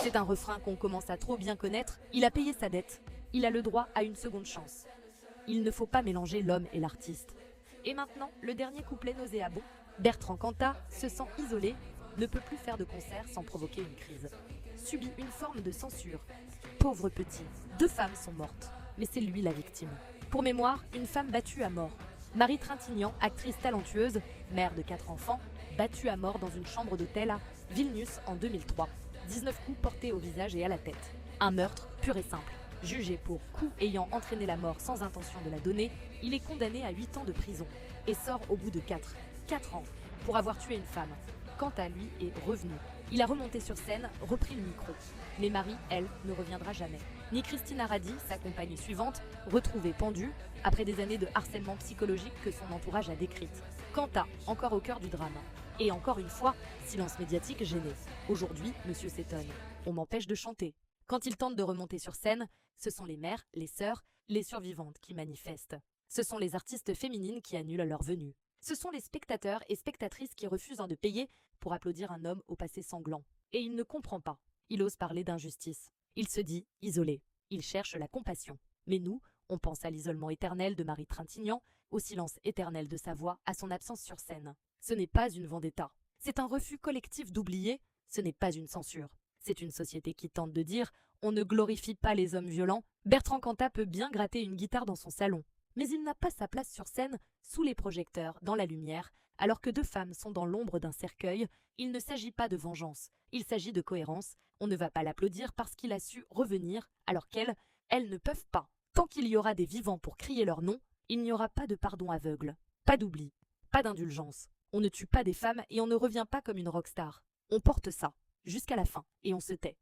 C'est un refrain qu'on commence à trop bien connaître. Il a payé sa dette. Il a le droit à une seconde chance. Il ne faut pas mélanger l'homme et l'artiste. Et maintenant, le dernier couplet nauséabond. Bertrand Cantat se sent isolé, ne peut plus faire de concert sans provoquer une crise. Subit une forme de censure. Pauvre petit, 2 femmes sont mortes, mais c'est lui la victime. Pour mémoire, une femme battue à mort. Marie Trintignant, actrice talentueuse, mère de 4 enfants, battue à mort dans une chambre d'hôtel à Vilnius en 2003. 19 coups portés au visage et à la tête. Un meurtre pur et simple. Jugé pour coups ayant entraîné la mort sans intention de la donner, il est condamné à 8 ans de prison et sort au bout de 4 ans pour avoir tué une femme. Quant à lui, est revenu. Il a remonté sur scène, repris le micro. Mais Marie, elle, ne reviendra jamais. Ni Christine Aradi, sa compagne suivante, retrouvée pendue après des années de harcèlement psychologique que son entourage a décrite. Quanta, encore au cœur du drame. Et encore une fois, silence médiatique gêné. Aujourd'hui, monsieur s'étonne. On m'empêche de chanter. Quand il tente de remonter sur scène, ce sont les mères, les sœurs, les survivantes qui manifestent. Ce sont les artistes féminines qui annulent leur venue. Ce sont les spectateurs et spectatrices qui refusent de payer pour applaudir un homme au passé sanglant. Et il ne comprend pas. Il ose parler d'injustice. Il se dit isolé. Il cherche la compassion. Mais nous, on pense à l'isolement éternel de Marie Trintignant, au silence éternel de sa voix, à son absence sur scène. Ce n'est pas une vendetta. C'est un refus collectif d'oublier. Ce n'est pas une censure. C'est une société qui tente de dire « on ne glorifie pas les hommes violents ». Bertrand Cantat peut bien gratter une guitare dans son salon. Mais il n'a pas sa place sur scène, sous les projecteurs, dans la lumière, alors que 2 femmes sont dans l'ombre d'un cercueil. Il ne s'agit pas de vengeance, il s'agit de cohérence. On ne va pas l'applaudir parce qu'il a su revenir, alors qu'elles, elles ne peuvent pas. Tant qu'il y aura des vivants pour crier leur nom, il n'y aura pas de pardon aveugle, pas d'oubli, pas d'indulgence. On ne tue pas des femmes et on ne revient pas comme une rockstar. On porte ça, jusqu'à la fin, et on se tait.